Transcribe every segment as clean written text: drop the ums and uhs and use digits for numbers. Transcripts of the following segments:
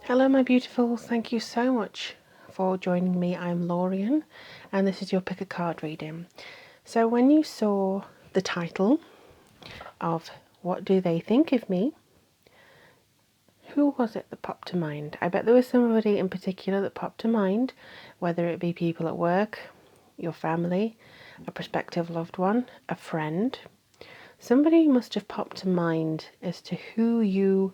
Hello my beautifuls, thank you so much for joining me. I'm Lorien and this is your pick a card reading. So when you saw the title of What Do They Think of Me, who was it that popped to mind? I bet there was somebody in particular that popped to mind, whether it be people at work, your family, a prospective loved one, a friend. Somebody must have popped to mind as to who you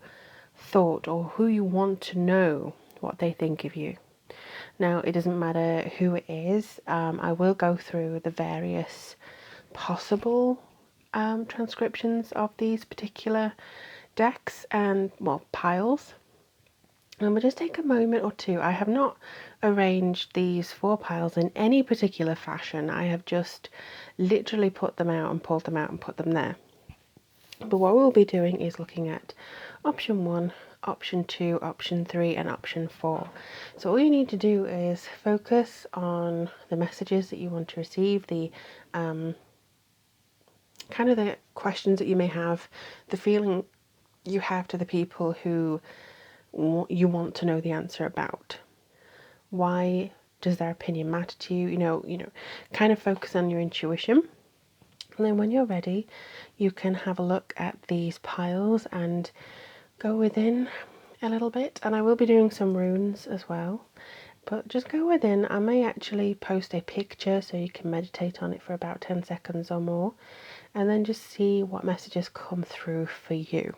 thought or who you want to know what they think of you. Now, it doesn't matter who it is. I will go through the various possible transcriptions of these particular decks and, well, piles. And we'll just take a moment or two. I have not arranged these 4 piles in any particular fashion. I have just literally put them out and pulled them out and put them there. But what we'll be doing is looking at option 1, option 2, option 3 and option 4. So all you need to do is focus on the messages that you want to receive, the kind of the questions that you may have, the feeling you have to the people who you want to know the answer about. Why does their opinion matter to you? You know, kind of focus on your intuition. And then when you're ready, you can have a look at these piles and go within a little bit. And I will be doing some runes as well. But just go within. I may actually post a picture so you can meditate on it for about 10 seconds or more. And then just see what messages come through for you.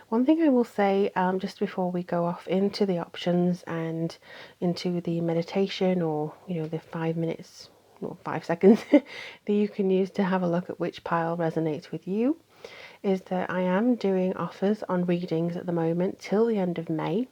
One thing I will say just before we go off into the options and into the meditation, or the 5 minutes or 5 seconds that you can use to have a look at which pile resonates with you, is that I am doing offers on readings at the moment till the end of May,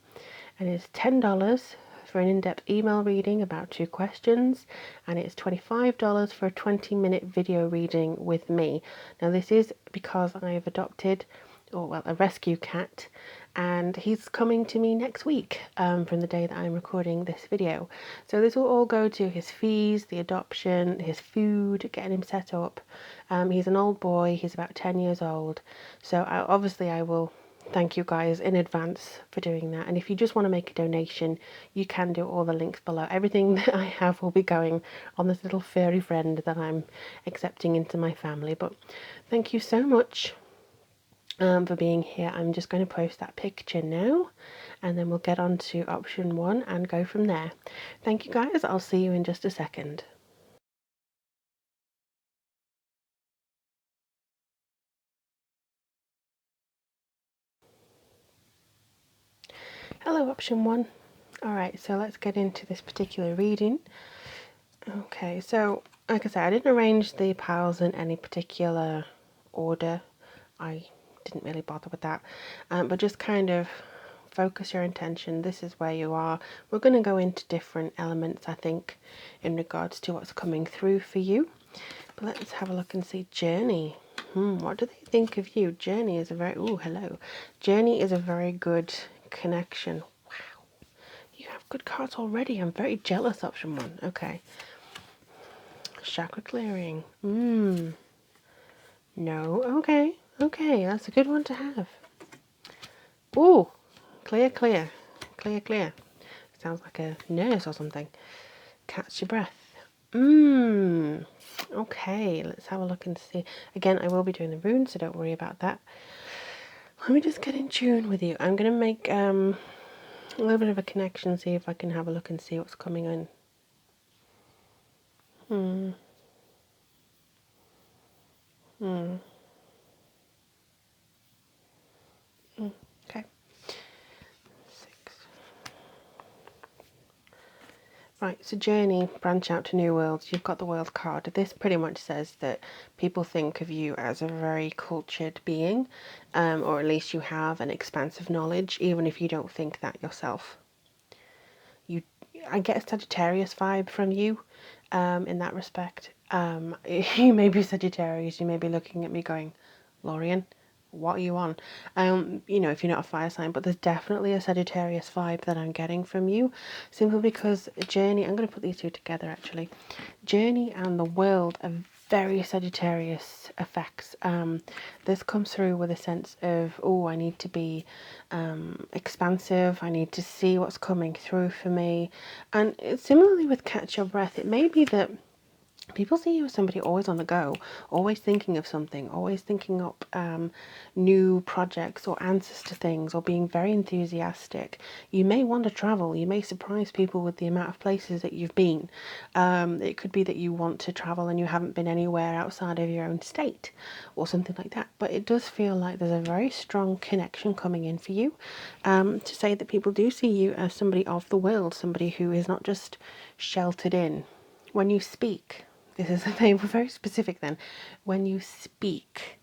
and it's $10 for an in-depth email reading about 2 questions, and it's $25 for a 20-minute video reading with me. Now this is because I have adopted, or well, a rescue cat, and he's coming to me next week from the day that I'm recording this video. So this will all go to his fees, the adoption, his food, getting him set up. He's an old boy, he's about 10 years old, so obviously I will thank you guys in advance for doing that. And if you just want to make a donation, you can do all the links below. Everything that I have will be going on this little furry friend that I'm accepting into my family. But thank you so much for being here. I'm just going to post that picture now, and then we'll get on to option 1 and go from there. Thank you guys. I'll see you in just a second. Hello, option 1. Alright, so let's get into this particular reading. Okay, so like I said, I didn't arrange the piles in any particular order. I didn't really bother with that, but just kind of focus your intention. This is where you are. We're going to go into different elements, I think, in regards to what's coming through for you. But let's have a look and see. Journey. What do they think of you? Journey is a very... Ooh, hello. Journey is a very good connection. Wow. You have good cards already. I'm very jealous, option 1. Okay. Chakra clearing. No. Okay. Okay, that's a good one to have. Ooh. Clear, clear. Clear, clear. Sounds like a nurse or something. Catch your breath. Okay, let's have a look and see. Again, I will be doing the runes, so don't worry about that. Let me just get in tune with you. I'm going to make a little bit of a connection, see if I can have a look and see what's coming in. Okay. 6. Right, so journey, branch out to new worlds. You've got the world card. This pretty much says that people think of you as a very cultured being, or at least you have an expansive knowledge, even if you don't think that yourself. I get a Sagittarius vibe from you in that respect. You may be Sagittarius, you may be looking at me going, Lorien, what are you on? If you're not a fire sign, but there's definitely a Sagittarius vibe that I'm getting from you, simply because Journey, I'm going to put these two together actually. Journey and the world are very Sagittarius effects. This comes through with a sense of, oh, I need to be expansive. I need to see what's coming through for me. And similarly with Catch Your Breath, it may be that people see you as somebody always on the go, always thinking of something, always thinking up new projects or answers to things, or being very enthusiastic. You may want to travel. You may surprise people with the amount of places that you've been. It could be that you want to travel and you haven't been anywhere outside of your own state or something like that. But it does feel like there's a very strong connection coming in for you, to say that people do see you as somebody of the world, somebody who is not just sheltered in. When you speak, this is the thing, we're very specific then. When you speak,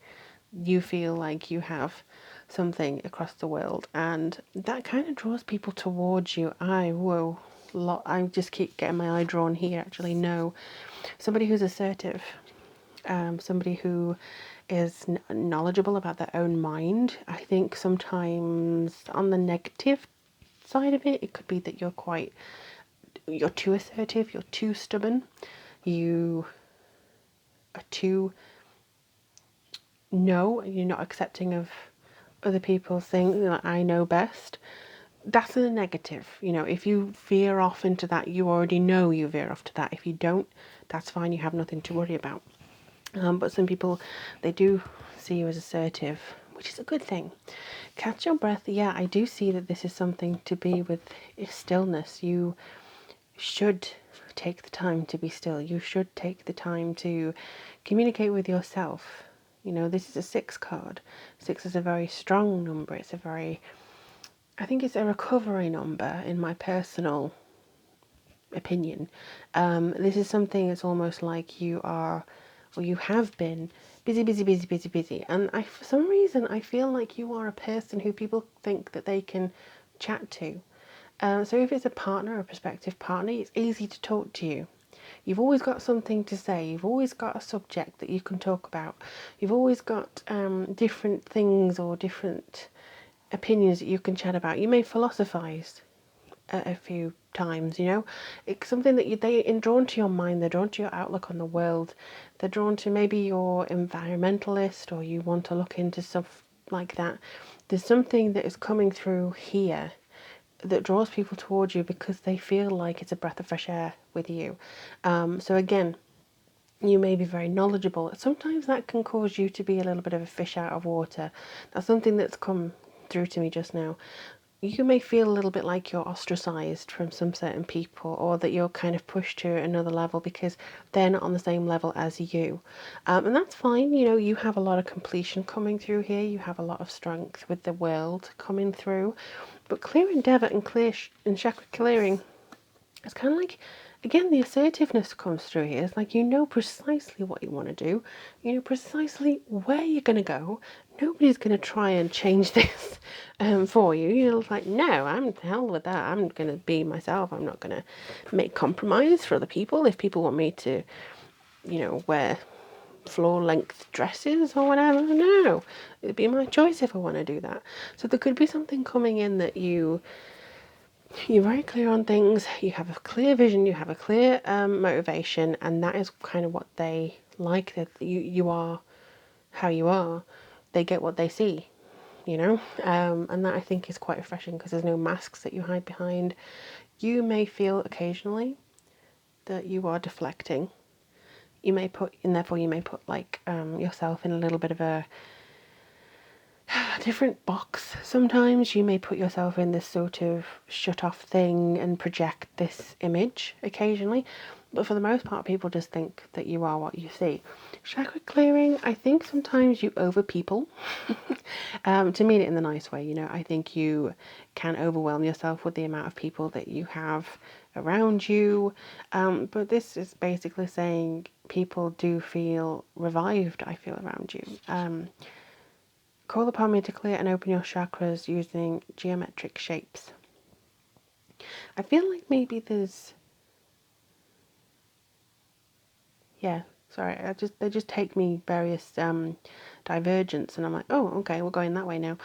you feel like you have something across the world, and that kind of draws people towards you. I just keep getting my eye drawn here, actually. No, somebody who's assertive, somebody who is knowledgeable about their own mind. I think sometimes on the negative side of it, it could be that you're too assertive, you're too stubborn, you are too you're not accepting of other people's things, like I know best. That's a negative. If you veer off into that, you already know you veer off to that. If you don't, that's fine, you have nothing to worry about. But some people, they do see you as assertive, which is a good thing. Catch your breath. Yeah, I do see that this is something to be with stillness. You should take the time to be still. You should take the time to communicate with yourself. This is a 6 card. 6 is a very strong number. I think it's a recovery number in my personal opinion. This is something that's almost like you are, or you have been, busy, busy, busy, busy, busy. And for some reason, I feel like you are a person who people think that they can chat to. So if it's a partner, a prospective partner, it's easy to talk to you. You've always got something to say. You've always got a subject that you can talk about. You've always got different things or different opinions that you can chat about. You may philosophize a few times, It's something that they're drawn to your mind. They're drawn to your outlook on the world. They're drawn to, maybe you're environmentalist or you want to look into stuff like that. There's something that is coming through here that draws people towards you because they feel like it's a breath of fresh air with you. So again, you may be very knowledgeable. Sometimes that can cause you to be a little bit of a fish out of water. That's something that's come through to me just now. You may feel a little bit like you're ostracized from some certain people, or that you're kind of pushed to another level because they're not on the same level as you. And that's fine. You have a lot of completion coming through here. You have a lot of strength with the world coming through. But clear endeavour and chakra clearing, it's kind of like, again, the assertiveness comes through here. It's like precisely what you want to do. You know precisely where you're going to go. Nobody's going to try and change this for you. You're like, no, I'm to hell with that. I'm going to be myself. I'm not going to make compromise for other people. If people want me to, wear floor-length dresses or whatever, no. It'd be my choice if I want to do that. So there could be something coming in that you're very clear on things, you have a clear vision, you have a clear motivation, and that is kind of what they like, that you are how you are. They get what they see, and that I think is quite refreshing because there's no masks that you hide behind. You may feel occasionally that you are deflecting. You may put like yourself in a little bit of a different box. Sometimes you may put yourself in this sort of shut off thing and project this image occasionally, but for the most part people just think that you are what you see. Chakra clearing, I think sometimes you over people to mean it in the nice way. I think you can overwhelm yourself with the amount of people that you have around you, but this is basically saying people do feel revived, I feel, around you. Call upon me to clear and open your chakras using geometric shapes. I feel like maybe there's... they just take me various divergence, and I'm like, oh, okay, we're going that way now.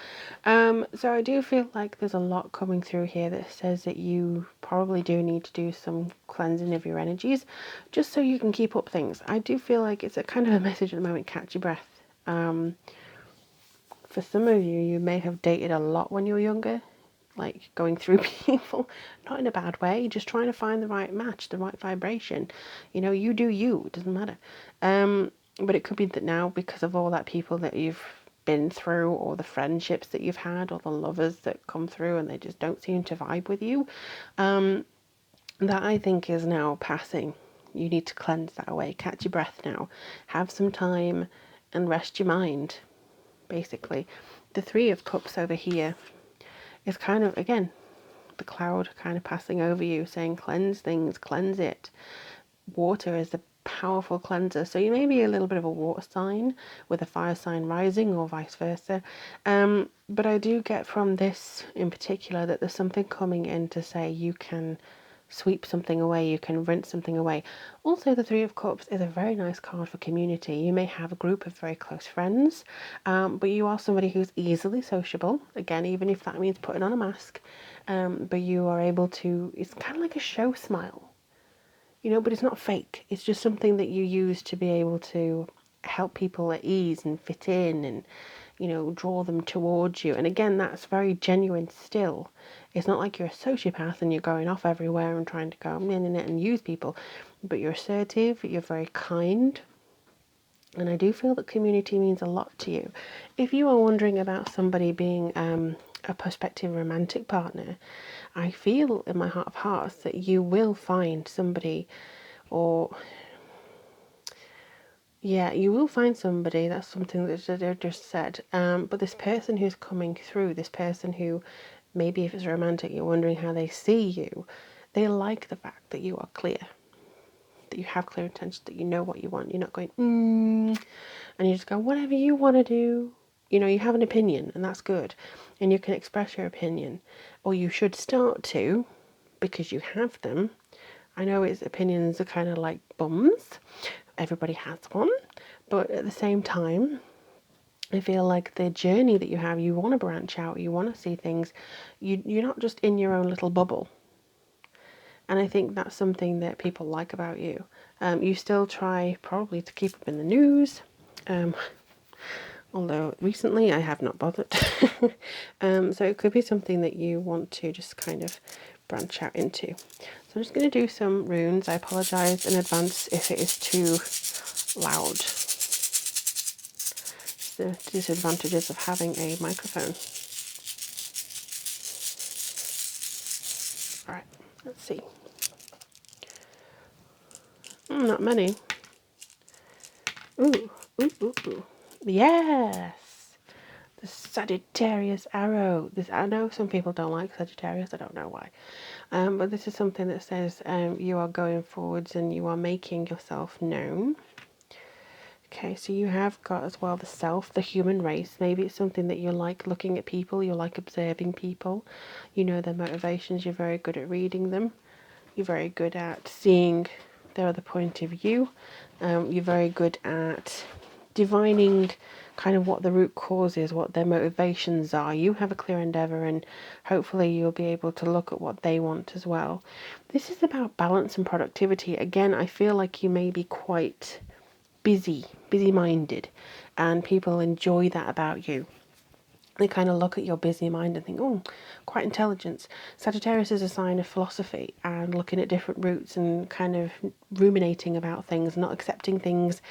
So I do feel like there's a lot coming through here that says that you probably do need to do some cleansing of your energies just so you can keep up things. I do feel like it's a kind of a message at the moment, catch your breath. For some of you, you may have dated a lot when you were younger, like going through people, not in a bad way, just trying to find the right match, the right vibration. You know, you do you, it doesn't matter. But it could be that now, because of all that people that you've been through, or the friendships that you've had, or the lovers that come through and they just don't seem to vibe with you, that I think is now passing. You need to cleanse that away, catch your breath now, have some time and rest your mind, basically. The Three of Cups over here is kind of, again, the cloud kind of passing over you, saying cleanse things, cleanse it. Water is the powerful cleanser, so you may be a little bit of a water sign with a fire sign rising, or vice versa. But I do get from this in particular that there's something coming in to say you can sweep something away, you can rinse something away. Also, the Three of Cups is a very nice card for community. You may have a group of very close friends, but you are somebody who's easily sociable, again, even if that means putting on a mask, but you are able to, it's kind of like a show smile, you know, but it's not fake. It's just something that you use to be able to help people at ease and fit in and, you know, draw them towards you. And again, that's very genuine still. It's not like you're a sociopath and you're going off everywhere and trying to go in and use people, but you're assertive, you're very kind. And I do feel that community means a lot to you. If you are wondering about somebody being a prospective romantic partner, I feel in my heart of hearts that you will find somebody, or yeah, you will find somebody. That's something that I just said. But this person who's coming through, this person who, maybe if it's romantic, you're wondering how they see you, they like the fact that you are clear, that you have clear intentions, that you know what you want. You're not going, and you just go, whatever you want to do. You know, you have an opinion, and that's good. And you can express your opinion, or you should start to, because you have them. I know its opinions are kind of like bums. Everybody has one. But at the same time, I feel like the journey that you have, you want to branch out, you want to see things. You're not just in your own little bubble. And I think that's something that people like about you. You still try probably to keep up in the news. Although recently I have not bothered. So it could be something that you want to just kind of branch out into. So I'm just going to do some runes. I apologise in advance if it is too loud. It's the disadvantages of having a microphone. Alright, let's see. Not many. Ooh. Yes! The Sagittarius arrow. I know some people don't like Sagittarius, I don't know why. But this is something that says you are going forwards and you are making yourself known. Okay, so you have got as well the self, the human race. Maybe it's something that you like looking at people, you like observing people. You know their motivations, you're very good at reading them. You're very good at seeing their other point of view. You're very good at divining kind of what the root cause is, what their motivations are. You have a clear endeavour, and hopefully you'll be able to look at what they want as well. This is about balance and productivity. Again, I feel like you may be quite busy-minded, and people enjoy that about you. They kind of look at your busy mind and think, oh, quite intelligent. Sagittarius is a sign of philosophy and looking at different routes and kind of ruminating about things, not accepting things,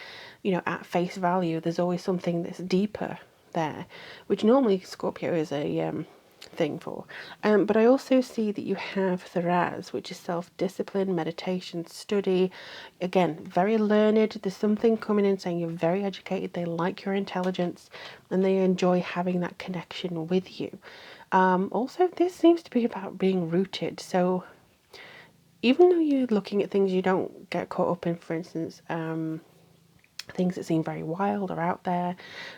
you know, at face value. There's always something that's deeper there, which normally Scorpio is a thing for. But I also see that you have the Raz, which is self-discipline, meditation, study. Again, very learned. There's something coming in saying you're very educated. They like your intelligence and they enjoy having that connection with you. Also, this seems to be about being rooted. So even though you're looking at things you don't get caught up in, for instance, things that seem very wild or out there,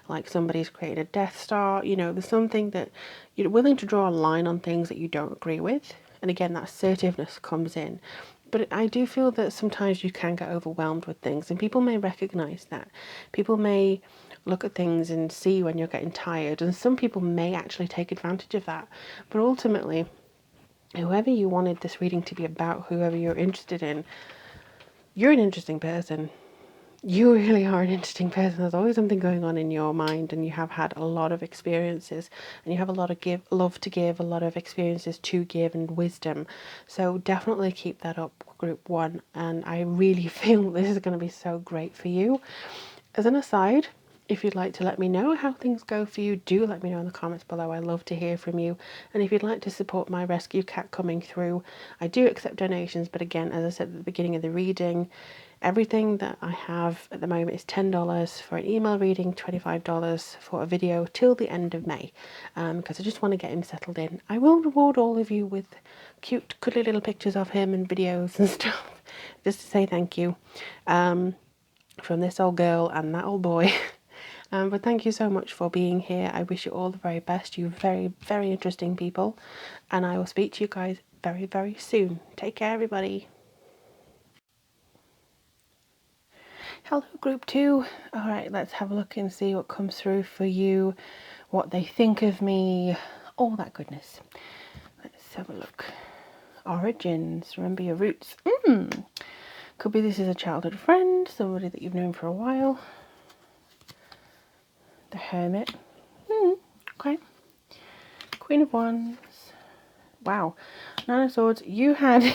like somebody's created a Death Star, you know, there's something that you're willing to draw a line on things that you don't agree with. And again, that assertiveness comes in. But I do feel that sometimes you can get overwhelmed with things, and people may recognize that. People may look at things and see when you're getting tired, and some people may actually take advantage of that. But ultimately, whoever you wanted this reading to be about, whoever you're interested in, you're an interesting person. You really are an interesting person. There's always something going on in your mind, and you have had a lot of experiences, and you have a lot of love to give, a lot of experiences to give, and wisdom. So definitely keep that up, group 1. And I really feel this is going to be so great for you. As an aside, if you'd like to let me know how things go for you, do let me know in the comments below. I love to hear from you. And if you'd like to support my rescue cat coming through, I do accept donations. But again, as I said at the beginning of the reading, everything that I have at the moment is $10 for an email reading, $25 for a video till the end of May, because I just want to get him settled in. I will reward all of you with cute, cuddly little pictures of him and videos and stuff, just to say thank you. From this old girl and that old boy. But thank you so much for being here. I wish you all the very best. You're very, very interesting people. And I will speak to you guys very, very soon. Take care, everybody. Hello, group 2. All right, let's have a look and see what comes through for you, what they think of me, all that goodness. Let's have a look. Origins, remember your roots. Could be this is a childhood friend, somebody that you've known for a while. The Hermit. Okay. Queen of Wands. Wow. Nine of Swords. You had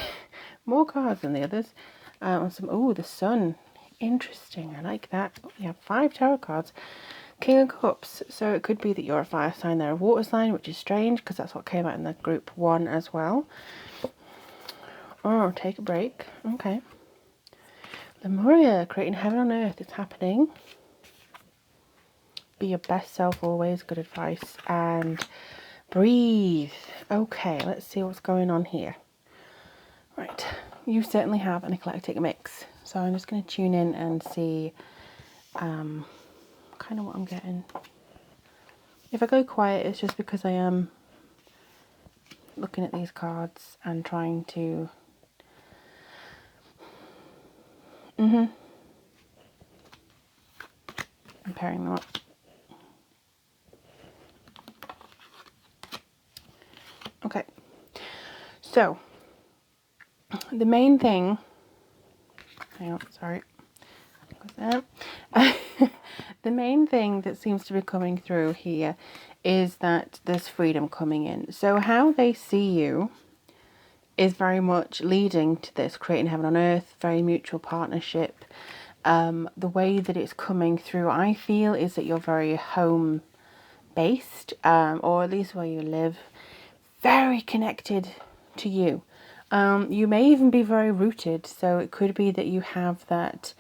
more cards than the others. The Sun. Interesting. I like that. Oh, you have 5 tarot cards. King of Cups. So it could be that you're a fire sign, they're a water sign, which is strange because that's what came out in the group 1 as well. Oh, take a break. Okay. Lemuria, creating heaven on earth. It's happening. Be your best self always. Good advice. And breathe. Okay, let's see what's going on here. Right. You certainly have an eclectic mix. So I'm just going to tune in and see kind of what I'm getting. If I go quiet, it's just because I am looking at these cards and trying to I'm pairing them up. Okay, so the main thing, the main thing that seems to be coming through here is that there's freedom coming in. So how they see you is very much leading to this, creating heaven on earth, very mutual partnership. The way that it's coming through, I feel, is that you're very home based, or at least where you live, very connected to you. You may even be very rooted, so it could be that you have that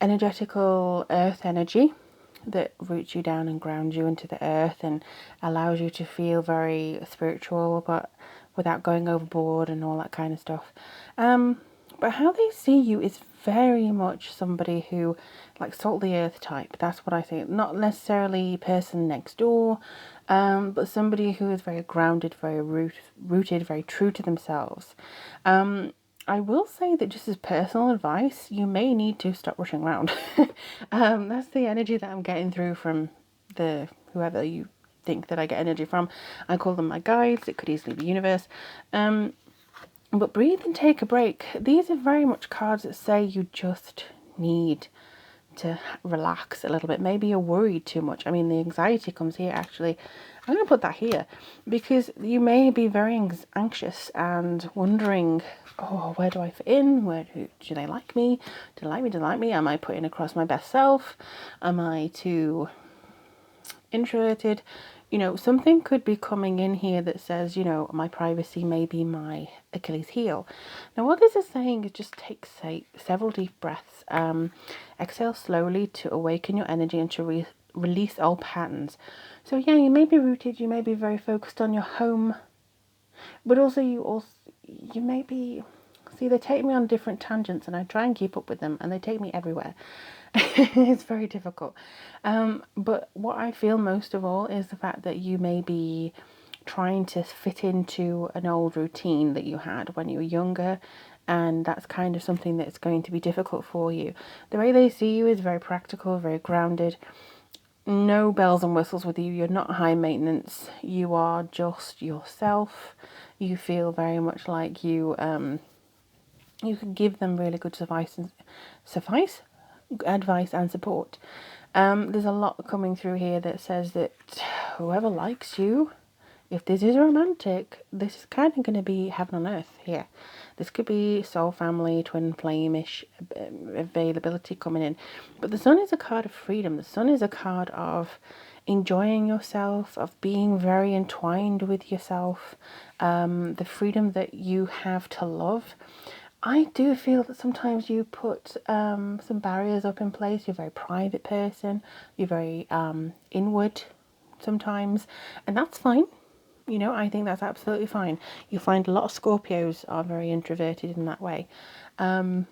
energetical earth energy that roots you down and grounds you into the earth and allows you to feel very spiritual, but without going overboard and all that kind of stuff. But how they see you is very much somebody who, like, salt the earth type. That's what I think. Not necessarily person next door, but somebody who is very grounded, very rooted, very true to themselves. I will say that just as personal advice, you may need to stop rushing around. That's the energy that I'm getting through from whoever you think that I get energy from. I call them my guides. It could easily be universe. But breathe and take a break. These are very much cards that say you just need to relax a little bit. Maybe you're worried too much. I mean, the anxiety comes here, actually. I'm going to put that here because you may be very anxious and wondering, oh, where do I fit in? Do they like me? Do they like me? Do they like me? Am I putting across my best self? Am I too introverted? You know, something could be coming in here that says, you know, my privacy may be my Achilles heel. Now, what this is saying is just take, several deep breaths. Exhale slowly to awaken your energy and to release old patterns. So, yeah, you may be rooted, you may be very focused on your home, but also you may be... See, they take me on different tangents and I try and keep up with them and they take me everywhere. It's very difficult. But what I feel most of all is the fact that you may be trying to fit into an old routine that you had when you were younger, and that's kind of something that's going to be difficult for you. The way they see you is very practical, very grounded. no bells and whistles with you. You're not high maintenance. You are just yourself. You feel very much like you can give them really good advice and support. There's a lot coming through here that says that whoever likes you, if this is romantic, this is kind of going to be heaven on earth here. This could be soul family, twin flame-ish availability coming in. But the Sun is a card of freedom. The Sun is a card of enjoying yourself, of being very entwined with yourself, the freedom that you have to love. I do feel that sometimes you put some barriers up in place. You're a very private person. You're very inward sometimes, and that's fine. You know, I think that's absolutely fine. You find a lot of Scorpios are very introverted in that way. And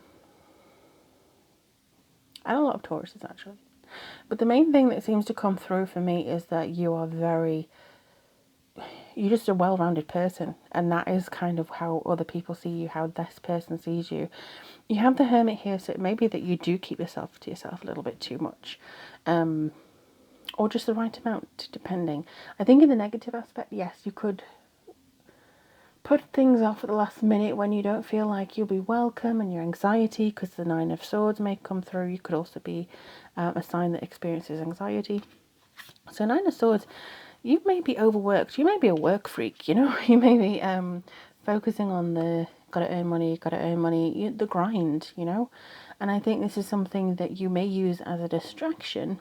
a lot of Tauruses, actually. But the main thing that seems to come through for me is that you're just a well-rounded person. And that is kind of how other people see you, how this person sees you. You have the Hermit here, so it may be that you do keep yourself to yourself a little bit too much. Or just the right amount, depending. I think in the negative aspect, yes, you could put things off at the last minute when you don't feel like you'll be welcome, and your anxiety, because the Nine of Swords may come through. You could also be a sign that experiences anxiety. So Nine of Swords, you may be overworked. You may be a work freak, you know. You may be focusing on the gotta earn money, the grind, you know. And I think this is something that you may use as a distraction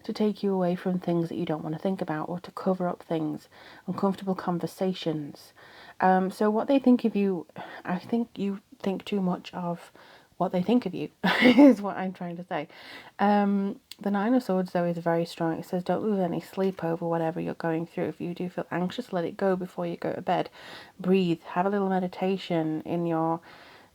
to take you away from things that you don't want to think about, or to cover up things, uncomfortable conversations. So what they think of you, I think you think too much of what they think of you, is what I'm trying to say. The Nine of Swords, though, is very strong. It says don't lose any sleep over whatever you're going through. If you do feel anxious, let it go before you go to bed. Breathe. Have a little meditation in your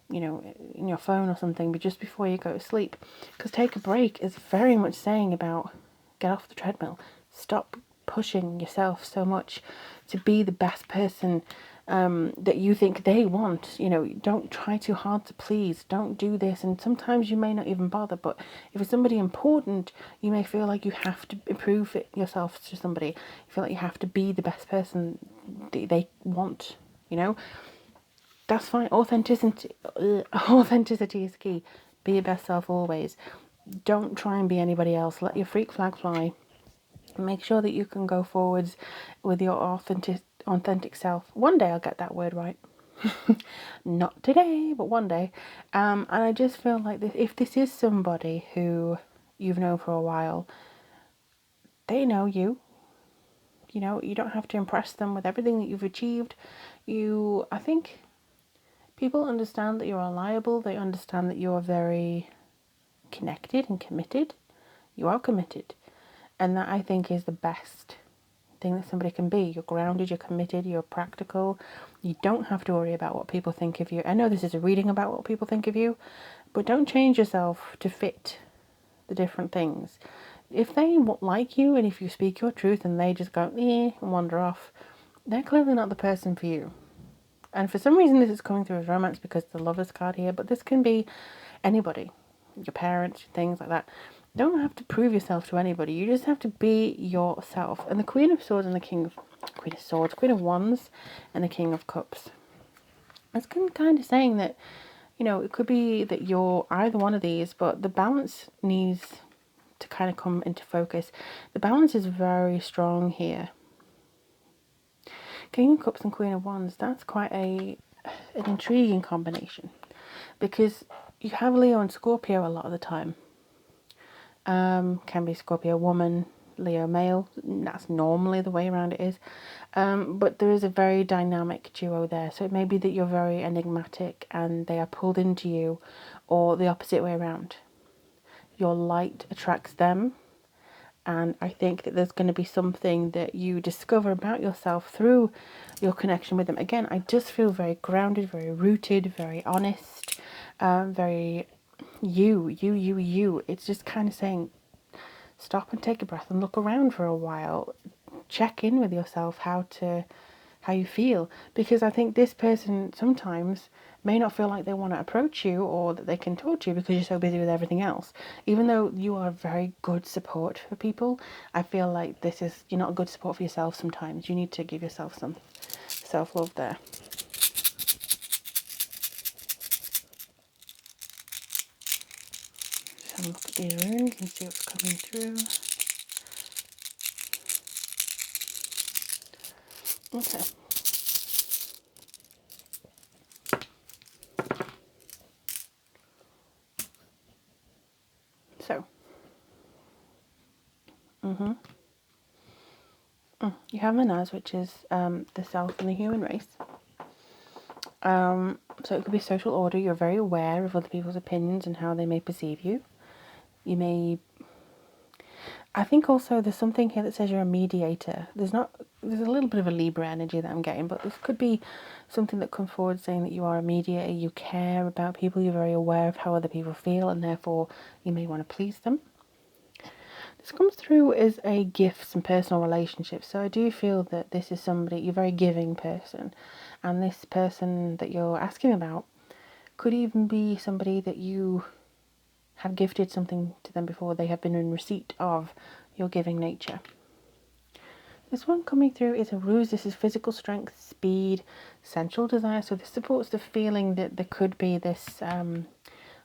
in your phone or something, but just before you go to sleep. Because take a break is very much saying about get off the treadmill. Stop pushing yourself so much to be the best person that you think they want. You know, don't try too hard to please. Don't do this. And sometimes you may not even bother, but if it's somebody important, you may feel like you have to prove it yourself to somebody. You feel like you have to be the best person they want, you know. That's fine. Authenticity is key. Be your best self always. Don't try and be anybody else. Let your freak flag fly. Make sure that you can go forwards with your authentic self. One day I'll get that word right. Not today, but one day. And I just feel like if this is somebody who you've known for a while, they know you. You know, you don't have to impress them with everything that you've achieved. I think people understand that you're reliable. They understand that you're very connected and committed. You are committed. And that, I think, is the best thing that somebody can be. You're grounded, you're committed, you're practical. You don't have to worry about what people think of you. I know this is a reading about what people think of you, but don't change yourself to fit the different things. If they like you, and if you speak your truth and they just go, and wander off, they're clearly not the person for you. And for some reason this is coming through as romance because the Lovers card here, but this can be anybody. Your parents, things like that. Don't have to prove yourself to anybody. You just have to be yourself. And the Queen of Swords and the Queen of Wands and the King of Cups. It's kind of saying that, you know, it could be that you're either one of these, but the balance needs to kind of come into focus. The balance is very strong here. King of Cups and Queen of Wands, that's quite an intriguing combination. Because you have Leo and Scorpio a lot of the time. Can be Scorpio woman, Leo male. That's normally the way around it is. But there is a very dynamic duo there. So it may be that you're very enigmatic and they are pulled into you, or the opposite way around. Your light attracts them. And I think that there's going to be something that you discover about yourself through your connection with them. Again, I just feel very grounded, very rooted, very honest, very you. It's just kind of saying, stop and take a breath and look around for a while. Check in with yourself, how you feel. Because I think this person sometimes may not feel like they want to approach you or that they can talk to you because you're so busy with everything else. Even though you are very good support for people, I feel like you're not a good support for yourself sometimes. You need to give yourself some self-love there. Just have a look at these runes and see what's coming through. Okay. So, you have Manaz, which is the self and the human race. So it could be social order. You're very aware of other people's opinions and how they may perceive you. You may... I think also there's something here that says you're a mediator. There's a little bit of a Libra energy that I'm getting, but this could be something that comes forward saying that you are a mediator, you care about people, you're very aware of how other people feel, and therefore you may want to please them. This comes through as a gifts and personal relationships. So I do feel that this is somebody, you're a very giving person, and this person that you're asking about could even be somebody that you have gifted something to them before. They have been in receipt of your giving nature. This one coming through is a ruse. This is physical strength, speed, sensual desire. So this supports the feeling that there could be this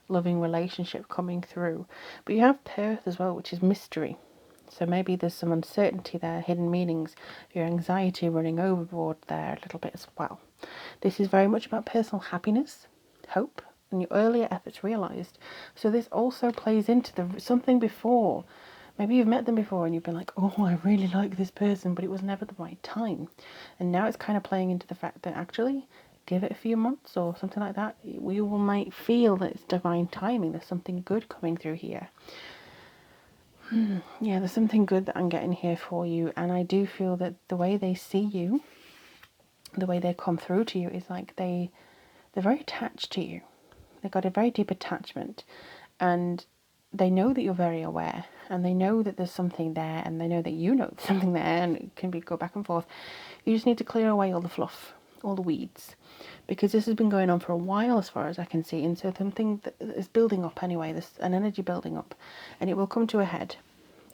loving relationship coming through. But you have Perth as well, which is mystery. So maybe there's some uncertainty there, hidden meanings, your anxiety running overboard there a little bit as well. This is very much about personal happiness, hope, and your earlier efforts realised. So this also plays into something before. Maybe you've met them before and you've been like, oh, I really like this person, but it was never the right time. And now it's kind of playing into the fact that actually, give it a few months or something like that, we might feel that it's divine timing. There's something good coming through here. Yeah, there's something good that I'm getting here for you. And I do feel that the way they see you, the way they come through to you is like they're very attached to you. They've got a very deep attachment, and they know that you're very aware, and they know that there's something there, and they know that you know there's something there, and it can go back and forth. You just need to clear away all the fluff, all the weeds, because this has been going on for a while as far as I can see, and so something that is building up anyway. There's an energy building up, and it will come to a head.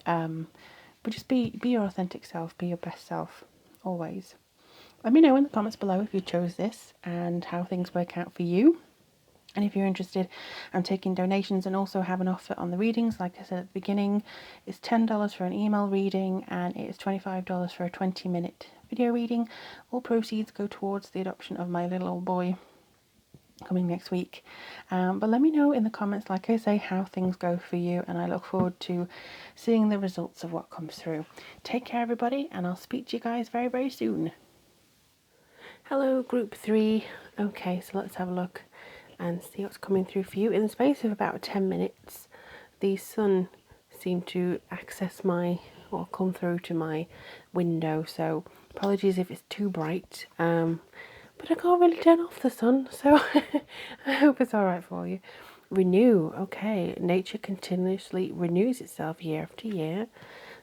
But just be your authentic self, be your best self, always. Let me know in the comments below if you chose this and how things work out for you. And if you're interested, I'm taking donations and also have an offer on the readings. Like I said at the beginning, it's $10 for an email reading and it's $25 for a 20-minute video reading. All proceeds go towards the adoption of my little old boy coming next week. But let me know in the comments, like I say, how things go for you, and I look forward to seeing the results of what comes through. Take care, everybody, and I'll speak to you guys very, very soon. Hello, group 3. Okay, so let's have a look and see what's coming through for you. In the space of about 10 minutes, the sun seemed to access or come through to my window, so apologies if it's too bright, but I can't really turn off the sun, so I hope it's alright for you. Renew, okay, nature continuously renews itself year after year.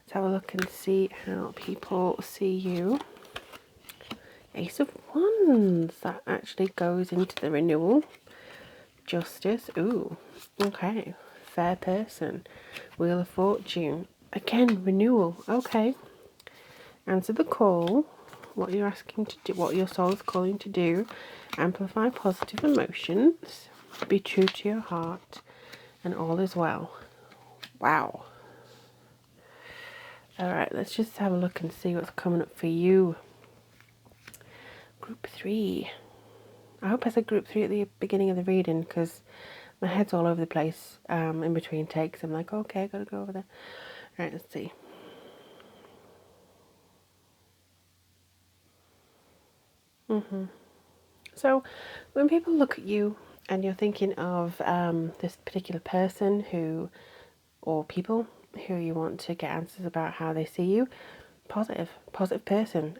Let's have a look and see how people see you. Ace of Wands, that actually goes into the renewal. Justice, ooh, okay. Fair person. Wheel of Fortune, again, renewal, okay. Answer the call, what you're asking to do, what your soul is calling to do. Amplify positive emotions, be true to your heart, and all is well. Wow. Alright, let's just have a look and see what's coming up for you. Group 3. I hope I said group 3 at the beginning of the reading, because my head's all over the place in between takes. I'm like, okay, I gotta go over there. Alright, let's see. So, when people look at you and you're thinking of this particular person or people who you want to get answers about how they see you, positive person.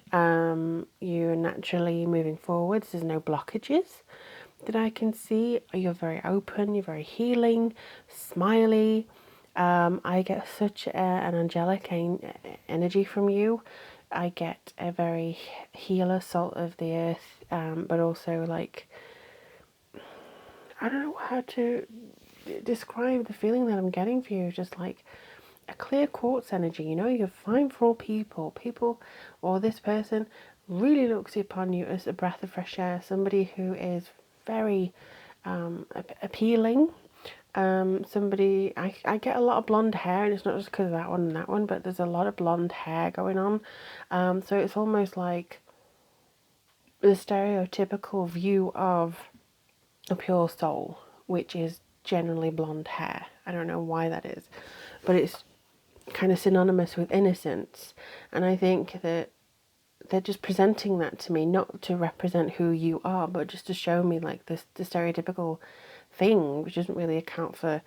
You're naturally moving forwards. There's no blockages that I can see. You're very open, you're very healing, smiley. I get such an angelic energy from you. I get a very healer, salt of the earth, but also like I don't know how to describe the feeling that I'm getting for you. Just like a clear quartz energy, you know, you're fine for all people, or this person really looks upon you as a breath of fresh air, somebody who is very appealing. Somebody, I get a lot of blonde hair, and it's not just because of that one and that one, but there's a lot of blonde hair going on. So it's almost like the stereotypical view of a pure soul, which is generally blonde hair. I don't know why that is, but it's kind of synonymous with innocence. And I think that they're just presenting that to me, not to represent who you are, but just to show me like this the stereotypical thing, which doesn't really account for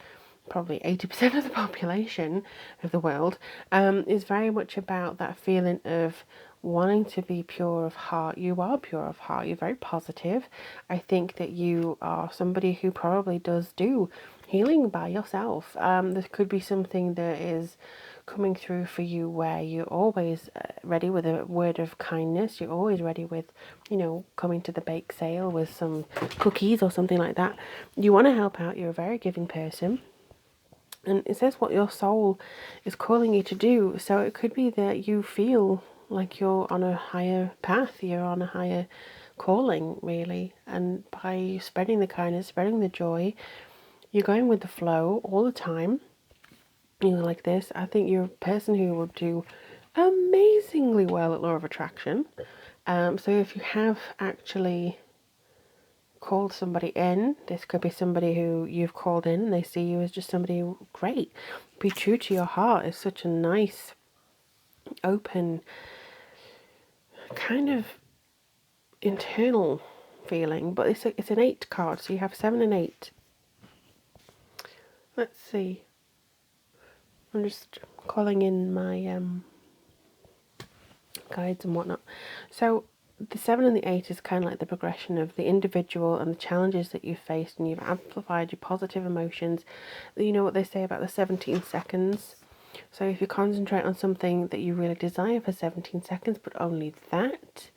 probably 80% of the population of the world, is very much about that feeling of wanting to be pure of heart. You are pure of heart. You're very positive. I think that you are somebody who probably does do healing by yourself. There could be something that is coming through for you where you're always ready with a word of kindness. You're always ready with, you know, coming to the bake sale with some cookies or something like that. You want to help out. You're a very giving person. And it says what your soul is calling you to do. So it could be that you feel like you're on a higher path, you're on a higher calling, really. And by spreading the kindness, spreading the joy, you're going with the flow all the time. You know, like this. I think you're a person who will do amazingly well at law of attraction. So if you have actually called somebody in, this could be somebody who you've called in and they see you as just somebody great. Be true to your heart is such a nice, open, kind of internal feeling, but it's an 8 card, so you have 7 and 8. Let's see. I'm just calling in my guides and whatnot. So the 7 and the 8 is kind of like the progression of the individual and the challenges that you've faced, and you've amplified your positive emotions. You know what they say about the 17 seconds. So if you concentrate on something that you really desire for 17 seconds, but only that,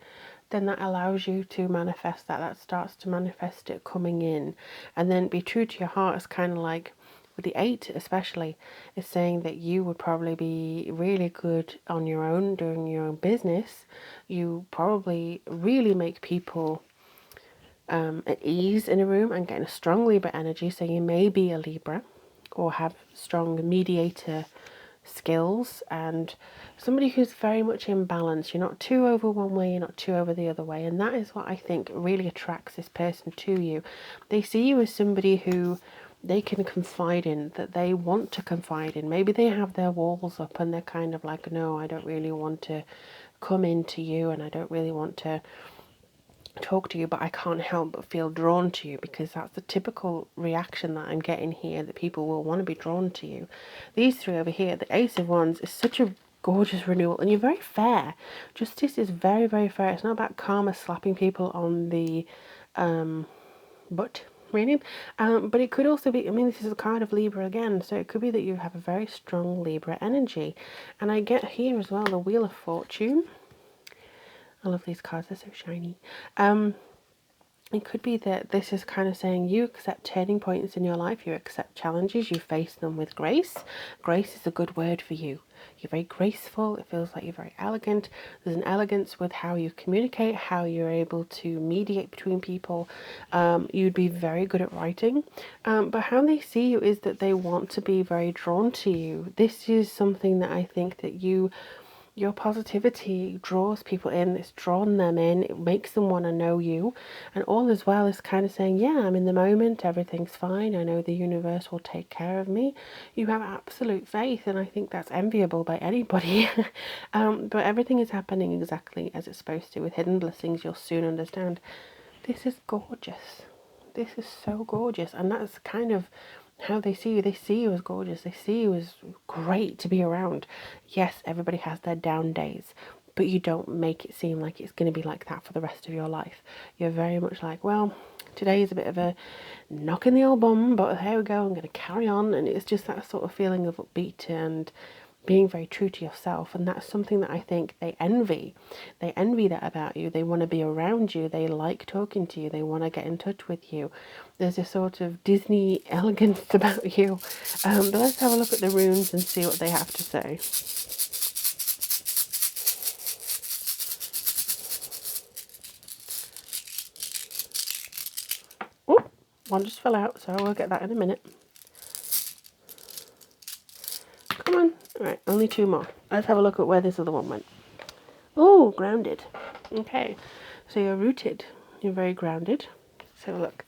then that allows you to manifest that. That starts to manifest it coming in. And then be true to your heart is kind of like, with the 8 especially, is saying that you would probably be really good on your own, doing your own business. You probably really make people at ease in a room and getting a strong Libra energy. So you may be a Libra or have strong mediator skills and somebody who's very much in balance. You're not too over one way, you're not too over the other way, and that is what I think really attracts this person to you. They see you as somebody who they can confide in, that they want to confide in. Maybe they have their walls up and they're kind of like, no, I don't really want to come into you and I don't really want to talk to you, but I can't help but feel drawn to you, because that's the typical reaction that I'm getting here, that people will want to be drawn to you. These 3 over here, the Ace of Wands is such a gorgeous renewal, and you're very fair. Justice is very, very fair. It's not about karma slapping people on the butt, really. But it could also be, I mean, this is a card of Libra again, so it could be that you have a very strong Libra energy. And I get here as well the Wheel of Fortune. I love these cards, they're so shiny. It could be that this is kind of saying you accept turning points in your life, you accept challenges, you face them with grace. Grace is a good word for you. You're very graceful, it feels like you're very elegant. There's an elegance with how you communicate, how you're able to mediate between people. You'd be very good at writing. But how they see you is that they want to be very drawn to you. This is something that I think that your positivity draws people in, it's drawn them in, it makes them want to know you. And all as well is kind of saying, yeah, I'm in the moment, everything's fine, I know the universe will take care of me. You have absolute faith, and I think that's enviable by anybody. But everything is happening exactly as it's supposed to. With hidden blessings, you'll soon understand. This is gorgeous. This is so gorgeous. And that's kind of how they see you. They see you as gorgeous. They see you as great to be around. Yes, everybody has their down days, but you don't make it seem like it's going to be like that for the rest of your life. You're very much like, well, today is a bit of a knock in the old bum, but here we go, I'm going to carry on. And it's just that sort of feeling of upbeat and being very true to yourself, and that's something that I think they envy. They envy that about you. They want to be around you. They like talking to you. They want to get in touch with you. There's a sort of Disney elegance about you. But let's have a look at the runes and see what they have to say. Oh, one just fell out, so we'll get that in a minute. Come on. All right, only two more. Let's have a look at where this other one went. Oh, grounded. Okay, so you're rooted. You're very grounded. So look.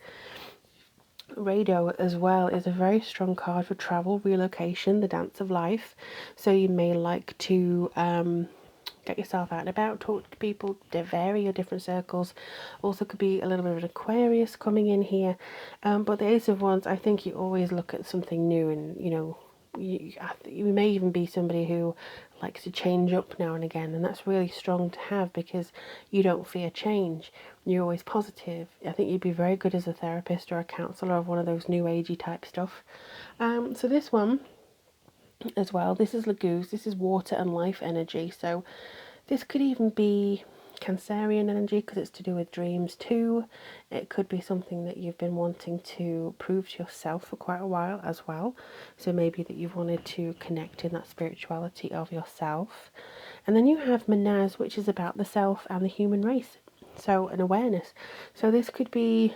Radio as well is a very strong card for travel, relocation, the dance of life. So you may like to get yourself out and about, talk to people, vary your different circles. Also could be a little bit of an Aquarius coming in here. But the Ace of Wands, I think you always look at something new, and you may even be somebody who likes to change up now and again, and that's really strong to have because you don't fear change. You're always positive. I think you'd be very good as a therapist or a counsellor of one of those new agey type stuff. So this one as well, this is Lagoose, this is water and life energy. So this could even be Cancerian energy because it's to do with dreams too. It could be something that you've been wanting to prove to yourself for quite a while as well. So maybe that you've wanted to connect in that spirituality of yourself. And then you have Manaz, which is about the self and the human race. So an awareness. So this could be,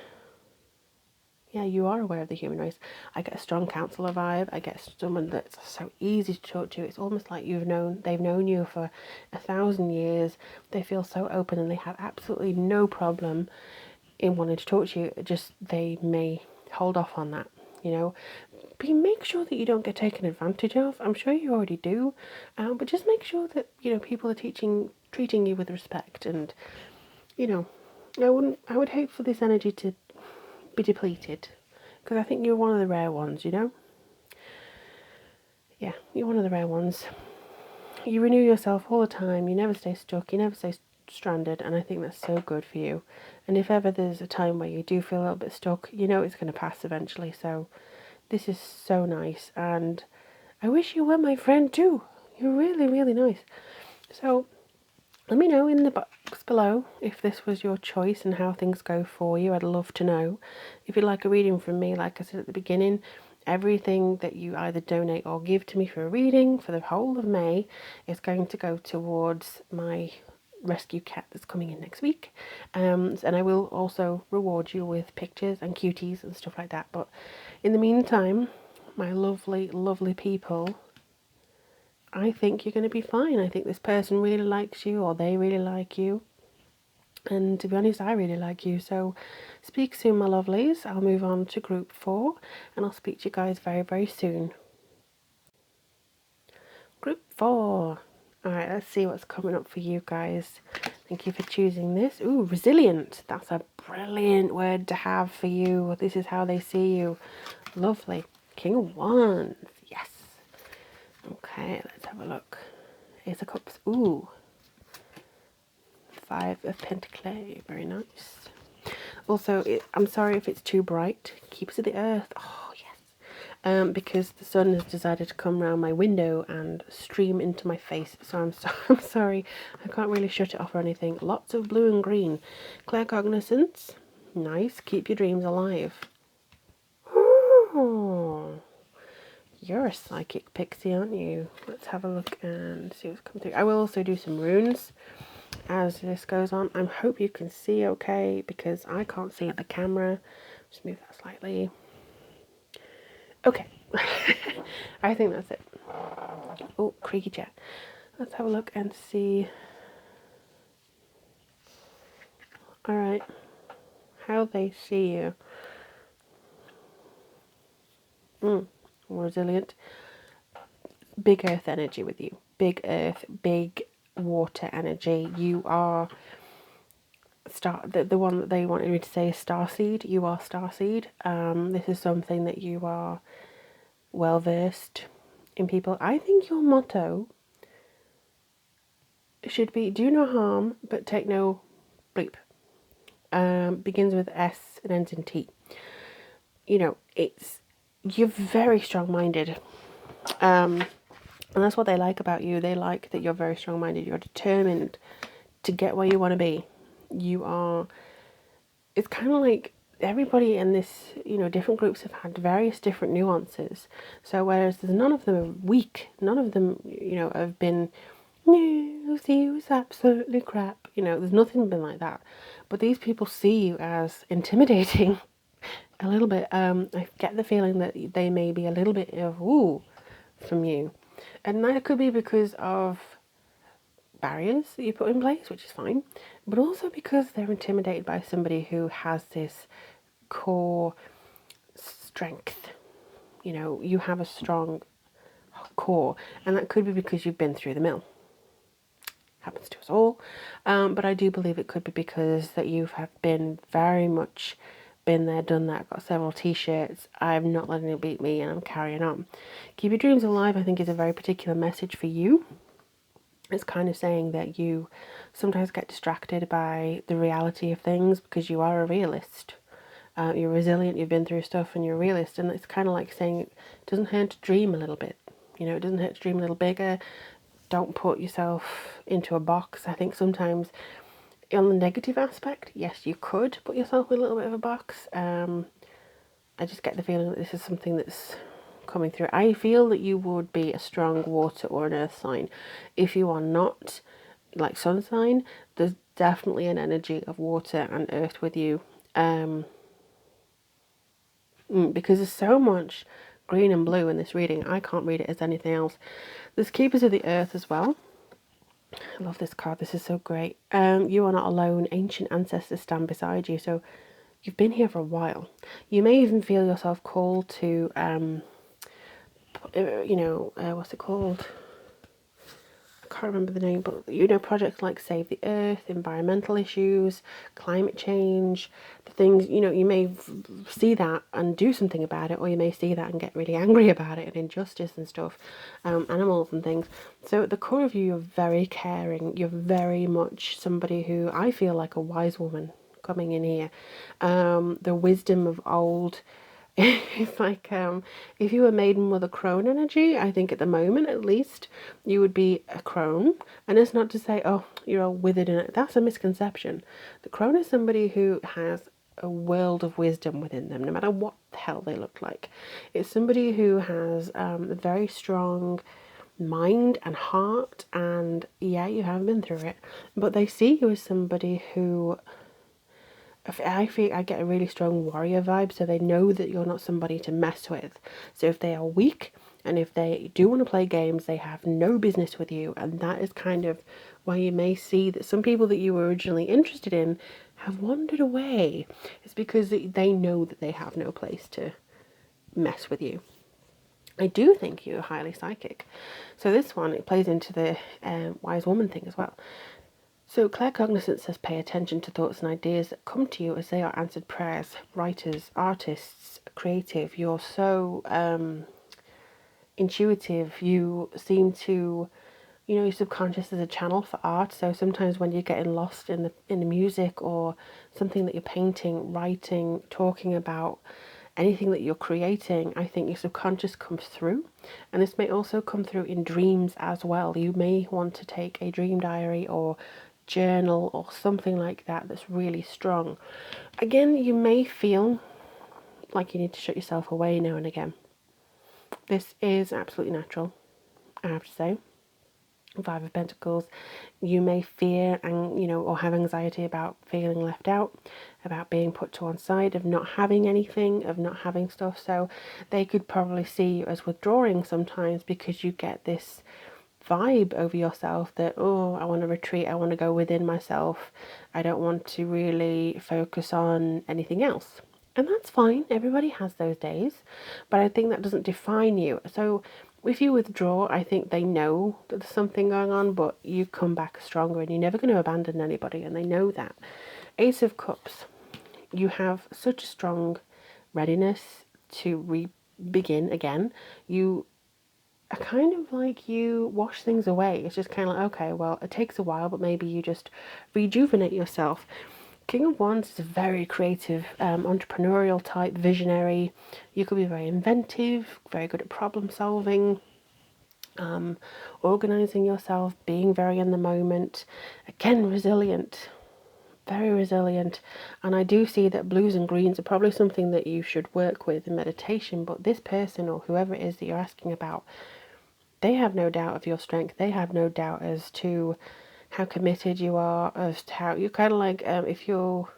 yeah, you are aware of the human race. I get a strong counsellor vibe. I get someone that's so easy to talk to. It's almost like they've known you for 1,000 years. They feel so open and they have absolutely no problem in wanting to talk to you. Just they may hold off on that, But make sure that you don't get taken advantage of. I'm sure you already do, but just make sure that people are treating you with respect. And I would hate for this energy to be depleted, because I think you're one of the rare ones, Yeah, you're one of the rare ones. You renew yourself all the time. You never stay stuck. You never stay stranded, and I think that's so good for you. And if ever there's a time where you do feel a little bit stuck, it's going to pass eventually. So this is so nice, and I wish you were my friend too. You're really, really nice. So let me know in the box below if this was your choice and how things go for you. I'd love to know. If you'd like a reading from me, like I said at the beginning, everything that you either donate or give to me for a reading for the whole of May is going to go towards my rescue cat that's coming in next week. And I will also reward you with pictures and cuties and stuff like that. But in the meantime, my lovely, lovely people, I think you're going to be fine. I think this person really likes you, or they really like you. And to be honest, I really like you. So speak soon, my lovelies. I'll move on to group 4, and I'll speak to you guys very, very soon. Group 4. Alright, let's see what's coming up for you guys. Thank you for choosing this. Ooh, resilient. That's a brilliant word to have for you. This is how they see you. Lovely. King of Wands. Yes. Okay, let's have a look. Ace of Cups. Ooh. 5 of Pentacles. Very nice. Also, I'm sorry if it's too bright. Keeps of the Earth. Oh, yes. Because the sun has decided to come round my window and stream into my face. So I'm sorry. I can't really shut it off or anything. Lots of blue and green. Claircognizance. Nice. Keep your dreams alive. Oh. You're a psychic pixie, aren't you? Let's have a look and see what's coming through. I will also do some runes as this goes on. I hope you can see okay, because I can't see the camera. Just move that slightly. Okay. I think that's it. Oh, creaky chair. Let's have a look and see. Alright. How they see you. Resilient. Big earth energy with you. Big earth, big water energy. You are the one that they wanted me to say is starseed. You are starseed. This is something that you are well versed in people. I think your motto should be do no harm but take no bleep. Begins with S and ends in T. You're very strong minded. And that's what they like about you. They like that you're very strong-minded. You're determined to get where you want to be. You are, it's kind of like everybody in this, different groups have had various different nuances. So whereas there's none of them are weak, none of them, have been, no, he was absolutely crap. There's nothing been like that. But these people see you as intimidating a little bit. I get the feeling that they may be a little bit of ooh from you. And that could be because of barriers that you put in place, which is fine, but also because they're intimidated by somebody who has this core strength. You have a strong core, and that could be because you've been through the mill. Happens to us all, but I do believe it could be because that you have been very much been there, done that, got several t-shirts, I'm not letting it beat me, and I'm carrying on. Keep your dreams alive, I think, is a very particular message for you. It's kind of saying that you sometimes get distracted by the reality of things because you are a realist. You're resilient, you've been through stuff, and you're a realist. And it's kind of like saying it doesn't hurt to dream a little bit. It doesn't hurt to dream a little bigger. Don't put yourself into a box. I think sometimes on the negative aspect, yes, you could put yourself in a little bit of a box. I just get the feeling that this is something that's coming through. I feel that you would be a strong water or an earth sign. If you are not like sun sign, there's definitely an energy of water and earth with you. Because there's so much green and blue in this reading, I can't read it as anything else. There's keepers of the earth as well. I love this card. This is so great. You are not alone. Ancient ancestors stand beside you. So you've been here for a while. You may even feel yourself called to, what's it called? I can't remember the name, but projects like Save the Earth, environmental issues, climate change, the things, you may see that and do something about it, or you may see that and get really angry about it, and injustice and stuff, animals and things. So at the core of you, you're very caring. You're very much somebody who I feel like a wise woman coming in here. The wisdom of old. It's like if you were maiden with a crone energy, I think at the moment at least you would be a crone. And it's not to say, oh, you're all withered in it. That's a misconception. The crone is somebody who has a world of wisdom within them, no matter what the hell they look like. It's somebody who has a very strong mind and heart, and yeah, you have been through it, but they see you as somebody who, I feel I get a really strong warrior vibe, so they know that you're not somebody to mess with. So if they are weak and if they do want to play games, they have no business with you. And that is kind of why you may see that some people that you were originally interested in have wandered away. It's because they know that they have no place to mess with you. I do think you're highly psychic. So this one, it plays into the wise woman thing as well. So claircognizance says pay attention to thoughts and ideas that come to you as they are answered prayers. Writers, artists, creative, you're so intuitive. You seem to, your subconscious is a channel for art. So sometimes when you're getting lost in the music or something that you're painting, writing, talking about, anything that you're creating, I think your subconscious comes through. And this may also come through in dreams as well. You may want to take a dream diary or journal or something like that that's really strong. Again, you may feel like you need to shut yourself away now and again. This is absolutely natural, I have to say. Five of Pentacles, you may fear and or have anxiety about feeling left out, about being put to one side, of not having anything, of not having stuff. So they could probably see you as withdrawing sometimes because you get this vibe over yourself that, oh, I want to retreat, I want to go within myself, I don't want to really focus on anything else. And that's fine, everybody has those days, but I think that doesn't define you. So if you withdraw, I think they know that there's something going on, but you come back stronger and you're never going to abandon anybody, and they know that. Ace of Cups, you have such a strong readiness to begin again. You are kind of like you wash things away. It's just kind of like, okay, well, it takes a while, but maybe you just rejuvenate yourself. King of Wands is a very creative, entrepreneurial type, visionary. You could be very inventive, very good at problem solving. Organizing yourself, being very in the moment. Again, resilient, very resilient. And I do see that blues and greens are probably something that you should work with in meditation. But this person or whoever it is that you're asking about, they have no doubt of your strength. They have no doubt as to how committed you are, as to how you're kind of like if you're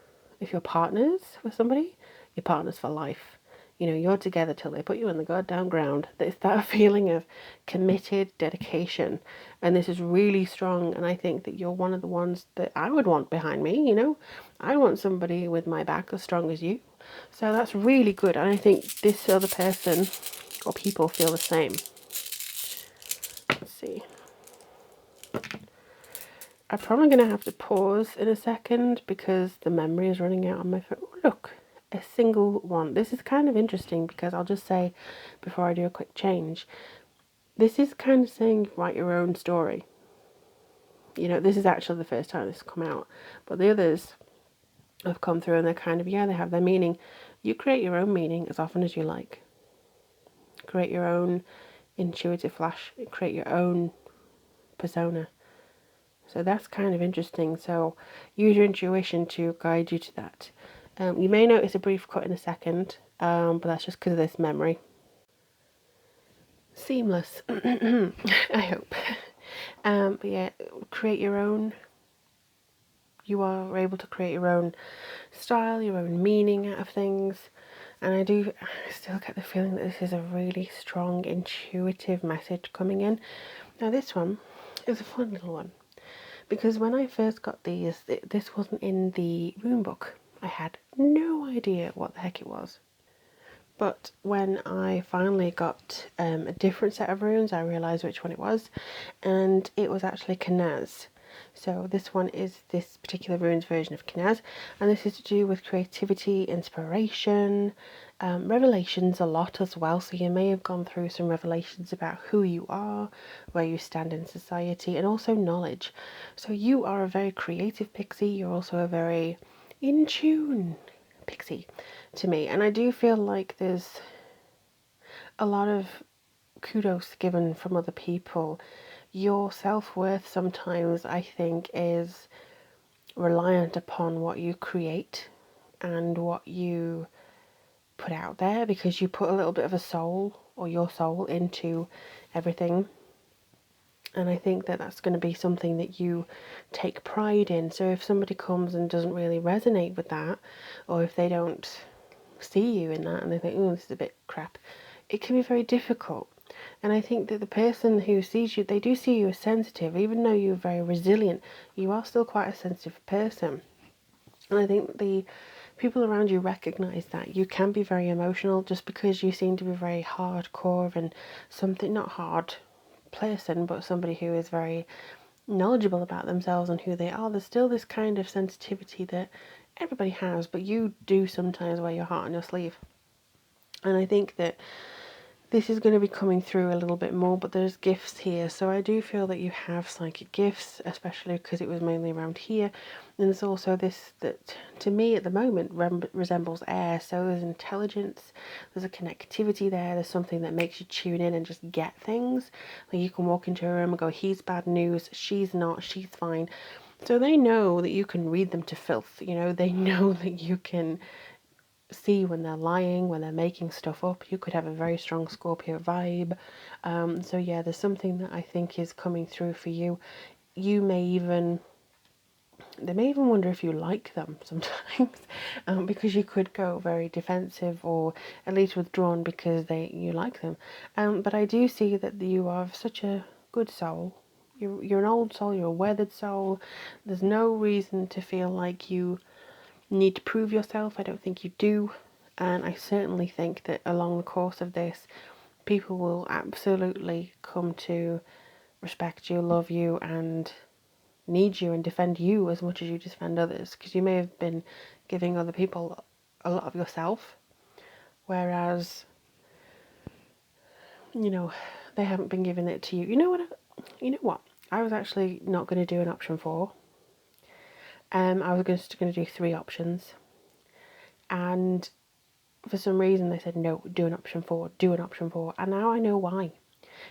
partners with somebody, you're partners for life. You know, you're together till they put you in the goddamn ground. It's that feeling of committed dedication. And this is really strong. And I think that you're one of the ones that I would want behind me, you know. I want somebody with my back as strong as you. So that's really good. And I think this other person or people feel the same. Let's see. I'm probably going to have to pause in a second because the memory is running out on my phone. Oh, look, a single one. This is kind of interesting because I'll just say before I do a quick change, this is kind of saying write your own story. You know, this is actually the first time this has come out, but the others have come through and they're kind of, yeah, they have their meaning. You create your own meaning as often as you like. Create your own intuitive flash, create your own persona. So that's kind of interesting. So use your intuition to guide you to that. You may notice a brief cut in a second, but that's just because of this memory. Seamless, I hope. But yeah, create your own. You are able to create your own style, your own meaning out of things. And I still get the feeling that this is a really strong, intuitive message coming in. Now this one is a fun little one. Because when I first got these, this wasn't in the rune book. I had no idea what the heck it was. But when I finally got a different set of runes, I realised which one it was. And it was actually Knaz. So this one is this particular rune's version of Knaz. And this is to do with creativity, inspiration, revelations a lot as well. So you may have gone through some revelations about who you are, where you stand in society, and also knowledge. So you are a very creative pixie. You're also a very in tune pixie to me. And I do feel like there's a lot of kudos given from other people. Your self-worth sometimes, I think, is reliant upon what you create and what you put out there, because you put a little bit of a soul or your soul into everything. And I think that that's going to be something that you take pride in. So if somebody comes and doesn't really resonate with that, or if they don't see you in that and they think, oh, this is a bit crap, it can be very difficult. And I think that the person who sees you, they do see you as sensitive. Even though you're very resilient, you are still quite a sensitive person. And I think the people around you recognize that. You can be very emotional just because you seem to be very hardcore and something, not hard person, but somebody who is very knowledgeable about themselves and who they are. There's still this kind of sensitivity that everybody has, but you do sometimes wear your heart on your sleeve. And I think that this is going to be coming through a little bit more, but there's gifts here. So I do feel that you have psychic gifts, especially because it was mainly around here. And there's also this that, to me at the moment, resembles air. So there's intelligence, there's a connectivity there, there's something that makes you tune in and just get things. Like you can walk into a room and go, he's bad news, she's not, she's fine. So they know that you can read them to filth, you know, they know that you can see when they're lying, when they're making stuff up. You could have a very strong Scorpio vibe. So yeah, there's something that I think is coming through for you. They may even wonder if you like them sometimes, because you could go very defensive or at least withdrawn because you like them. But I do see that you are such a good soul. You're an old soul, you're a weathered soul. There's no reason to feel like you need to prove yourself. I don't think you do. And I certainly think that along the course of this, people will absolutely come to respect you, love you, and need you and defend you as much as you defend others. Because you may have been giving other people a lot of yourself, whereas, you know, they haven't been giving it to you. You know what? I was actually not going to do an option 4. I was just going to do 3 options. And for some reason they said, no, do an option 4, do an option 4. And now I know why.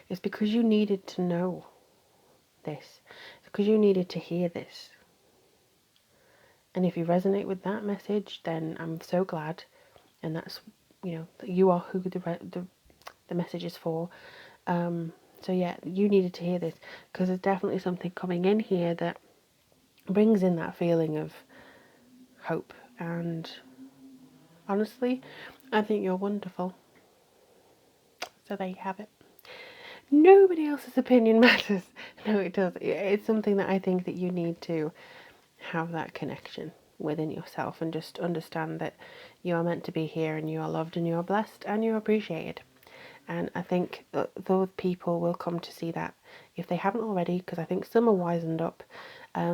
It's because you needed to know this. It's because you needed to hear this. And if you resonate with that message, then I'm so glad. And that's, you are who the message is for. So yeah, you needed to hear this because there's definitely something coming in here that brings in that feeling of hope. And honestly, I think you're wonderful. So there you have it. Nobody else's opinion matters. No, it does. It's something that I think that you need to have that connection within yourself and just understand that you are meant to be here and you are loved and you are blessed and you are appreciated. And I think that those people will come to see that if they haven't already, because I think some are wisened up.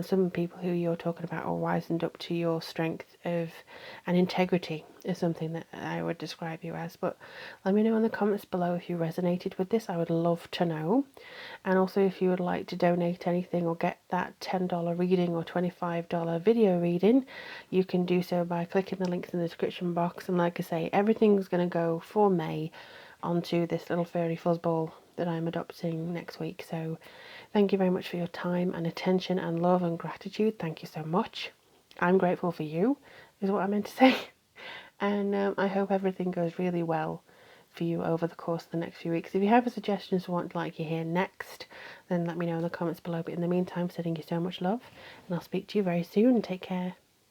Some people who you're talking about are wisened up to your strength of and integrity is something that I would describe you as. But let me know in the comments below if you resonated with this. I would love to know. And also if you would like to donate anything or get that $10 reading or $25 video reading, you can do so by clicking the links in the description box. And like I say, everything's going to go for May onto this little fairy fuzzball that I'm adopting next week. So thank you very much for your time and attention and love and gratitude. Thank you so much. I'm grateful for you, is what I meant to say. And I hope everything goes really well for you over the course of the next few weeks. If you have a suggestion for what like you hear next, then let me know in the comments below. But in the meantime, sending you so much love, and I'll speak to you very soon. Take care.